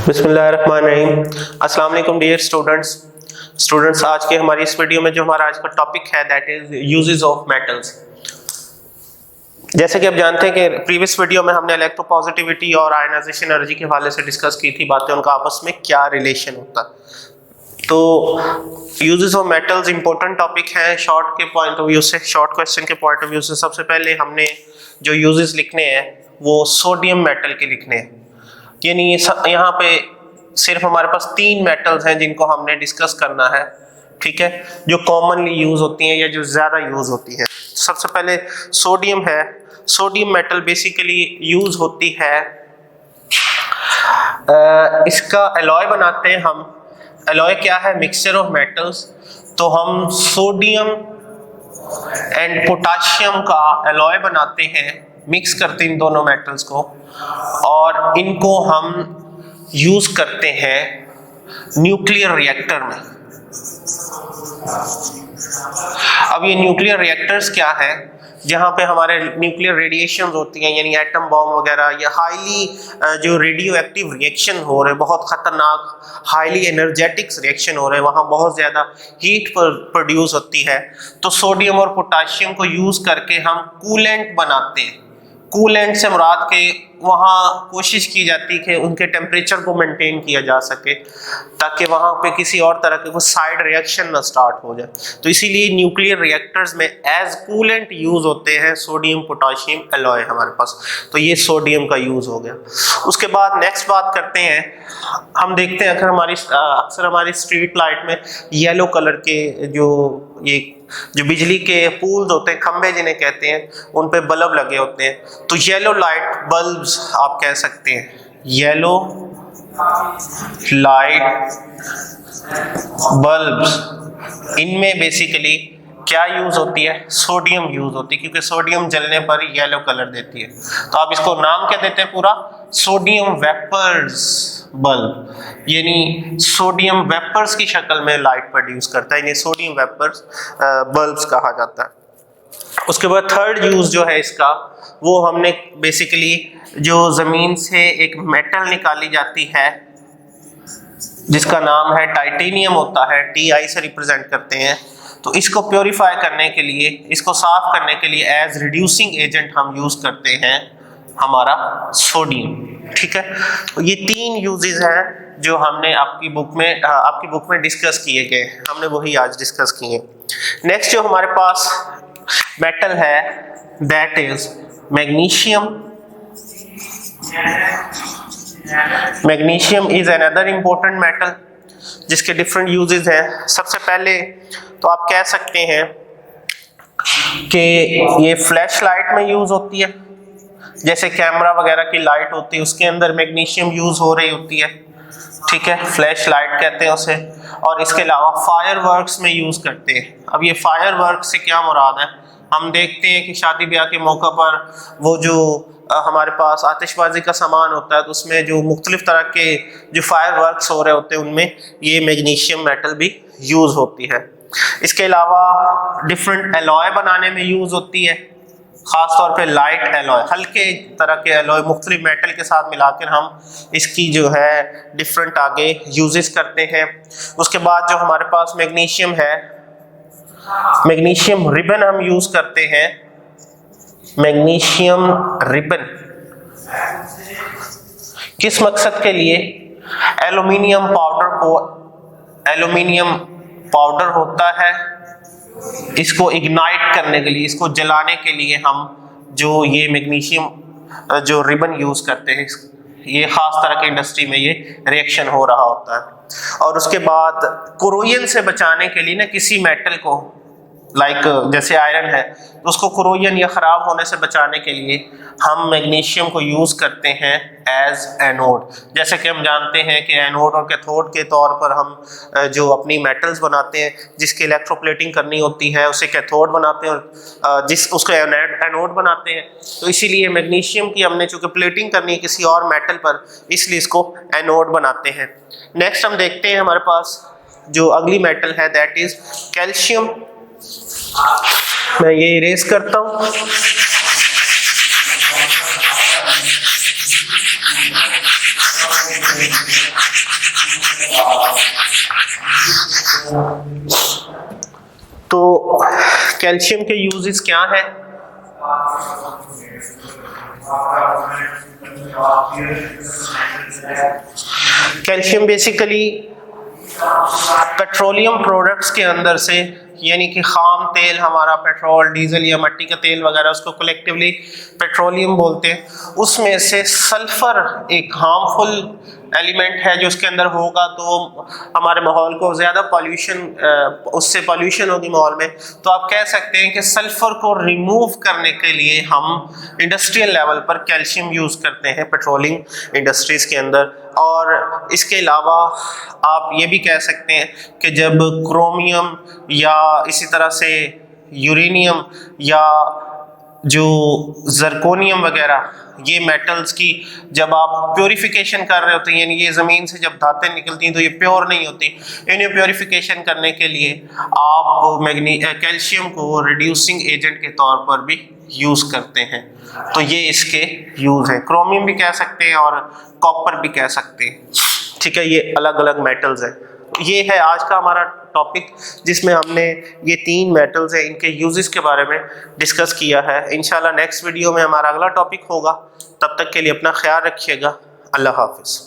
बिस्मिल्लाहिर्रहमानिर्रहीम। अस्सलाम वालेकुम डियर स्टूडेंट्स, आज के हमारी इस वीडियो में जो हमारा आज का टॉपिक है that is uses of metals. जैसे कि आप जानते हैं कि प्रीवियस वीडियो में हमने इलेक्ट्रोपॉजिटिविटी और आयनाइजेशन एनर्जी के हवाले से डिस्कस की थी बातें, उनका आपस में क्या रिलेशन होता है। तो uses of metals important topic है शॉर्ट के पॉइंट ऑफ व्यू से, शॉर्ट क्वेश्चन के पॉइंट ऑफ व्यू से। सबसे पहले हमने जो यूजेस लिखने हैं वो सोडियम मेटल के लिखने हैं, यानी यहाँ पे सिर्फ हमारे पास 3 मेटल्स हैं जिनको हमने डिस्कस करना है, ठीक है, जो कॉमनली यूज होती हैं या जो ज्यादा यूज होती हैं। सबसे पहले सोडियम है। सोडियम मेटल बेसिकली यूज होती है, इसका एलॉय बनाते हैं हम। एलॉय क्या है? Mixture of metals. तो हम सोडियम एंड पोटाशियम का एलॉय बनाते हैं, मिक्स करते हैं इन दोनों मेटल्स को और इनको हम यूज करते हैं न्यूक्लियर रिएक्टर में। अब ये न्यूक्लियर रिएक्टर्स क्या है? जहां पे हमारे न्यूक्लियर रेडिएशंस होती हैं, यानी एटम बॉम्ब वगैरह या हाईली जो रेडियो एक्टिव रिएक्शन हो रहे हैं, बहुत खतरनाक हाईली एनर्जेटिक्स रिएक्शन हो रहे हैं, वहां बहुत ज्यादा हीट प्रोड्यूस होती है। तो सोडियम और पोटाशियम को यूज करके हम कूलेंट बनाते हैं। कूलेंट से मुराद के वहाँ कोशिश की जाती है कि उनके टेम्परेचर को मेंटेन किया जा सके ताकि वहाँ पे किसी और तरह के कोई साइड रिएक्शन ना स्टार्ट हो जाए। तो इसीलिए न्यूक्लियर रिएक्टर्स में एज कूलेंट यूज होते हैं सोडियम पोटाशियम एलॉय हमारे पास। तो ये सोडियम का यूज हो गया। उसके बाद नेक्स्ट बात करते हैं, हम देखते हैं अक्सर हमारी स्ट्रीट लाइट में येलो कलर के जो बिजली के पोल्स होते हैं, खंबे जिन्हें कहते हैं, उन पे बल्ब लगे होते हैं। तो येलो लाइट बल्ब्स आप कह सकते हैं, येलो लाइट बल्ब्स। इनमें बेसिकली क्या यूज होती है? सोडियम यूज होती है, क्योंकि सोडियम जलने पर येलो कलर देती है। तो आप इसको नाम क्या देते हैं पूरा? सोडियम वेपर्स बल्ब, यानी सोडियम वेपर्स की शक्ल में लाइट प्रोड्यूस करता है, यानी सोडियम वेपर्स बल्ब्स कहा जाता है। उसके बाद थर्ड यूज जो है इसका, वो हमने बेसिकली जो जमीन से एक मेटल निकाली जाती है जिसका नाम है टाइटेनियम होता है, Ti से रिप्रेजेंट करते हैं। तो इसको प्योरीफाई करने के लिए, इसको साफ करने के लिए एज रिड्यूसिंग एजेंट हम यूज करते हैं हमारा सोडियम, ठीक है। तो ये 3 यूजेस हैं जो हमने आपकी बुक में डिस्कस किए गए, हमने वही आज डिस्कस किए। नेक्स्ट जो हमारे पास मेटल है that is magnesium. Magnesium is another important metal जिसके डिफरेंट यूजेस हैं। सबसे पहले तो आप कह सकते हैं कि ये फ्लैश लाइट में यूज होती है, जैसे कैमरा वगैरह की लाइट होती है उसके अंदर मैग्नीशियम यूज हो रही होती है, ठीक है, फ्लैश लाइट कहते हैं उसे। और इसके अलावा फायर वर्क्स में यूज करते हैं। अब ये फायर वर्क से क्या मुराद है? हम देखते हैं कि शादी ब्याह के मौका पर वो जो हमारे पास आतिशबाजी का सामान होता है, तो उसमें जो मुख्तलिफ तरह के जो फायर वर्क्स हो रहे होते हैं उनमें ये मैग्नीशियम मेटल भी यूज होती है। इसके अलावा डिफरेंट एलॉय बनाने में यूज होती है, खास तौर पे लाइट एलॉय, हल्के तरह के एलॉय मुख्तलिफ मेटल के साथ मिलाकर हम इसकी जो है डिफरेंट आगे यूजेस करते हैं। उसके बाद जो हमारे पास मैग्नीशियम है, मैग्नीशियम रिबन हम यूज करते हैं। मैग्नीशियम रिबन किस मकसद के लिए? एल्युमिनियम पाउडर होता है, इसको इग्नाइट करने के लिए, इसको जलाने के लिए हम जो ये मैग्नीशियम जो रिबन यूज करते हैं, ये खास तरह के इंडस्ट्री में ये रिएक्शन हो रहा होता है। और उसके बाद कोरोजन से बचाने के लिए ना, किसी मेटल को जैसे आयरन है, तो उसको कोरोजन या खराब होने से बचाने के लिए हम मैग्नीशियम को यूज करते हैं एज एनोड। जैसे कि हम जानते हैं कि एनोड और कैथोड के तौर पर हम जो अपनी मेटल्स बनाते हैं, जिसकी इलेक्ट्रोप्लेटिंग करनी होती है उसे कैथोड बनाते हैं, और उसको एनोड बनाते हैं। तो इसीलिए मैग्नीशियम की हमने चूंकि प्लेटिंग करनी है किसी और मेटल पर, इसलिए इसको एनोड बनाते हैं। नेक्स्ट हम देखते हैं हमारे पास जो अगली मेटल है दैट इज कैल्शियम। मैं ये इरेज करता हूं। तो कैल्शियम के यूजेस क्या हैं? कैल्शियम बेसिकली पेट्रोलियम प्रोडक्ट्स के अंदर से, यानी कि खाम तेल, हमारा पेट्रोल, डीजल या मट्टी का तेल वगैरह, उसको कलेक्टिवली पेट्रोलियम बोलते हैं, उसमें से सल्फर एक हार्मफुल एलिमेंट है जो उसके अंदर होगा तो हमारे माहौल को ज़्यादा पॉल्यूशन, उससे पॉल्यूशन होगी माहौल में। तो आप कह सकते हैं कि सल्फर को रिमूव करने के लिए हम इंडस्ट्रियल लेवल पर कैल्शियम यूज़ करते हैं पेट्रोलिंग इंडस्ट्रीज़ के अंदर। और इसके अलावा आप ये भी कह सकते हैं कि जब क्रोमियम या इसी तरह से यूरेनियम या जो जर्कोनियम वगैरह, ये मेटल्स की जब आप प्योरिफिकेशन कर रहे होते हैं, यानी ये ज़मीन से जब धातें निकलती हैं तो ये प्योर नहीं होती, इन्हें प्योरिफिकेशन करने के लिए आप कैल्शियम को रिड्यूसिंग एजेंट के तौर पर भी यूज़ करते हैं। तो ये इसके यूज़ हैं। क्रोमियम भी कह सकते हैं और कॉपर भी कह सकते हैं, ठीक है। ये अलग अलग मेटल्स हैं। ये है आज का हमारा टॉपिक, जिसमें हमने ये 3 मेटल्स हैं, इनके यूजेस के बारे में डिस्कस किया है। इंशाल्लाह नेक्स्ट वीडियो में हमारा अगला टॉपिक होगा। तब तक के लिए अपना ख्याल रखिएगा। अल्लाह हाफिज़।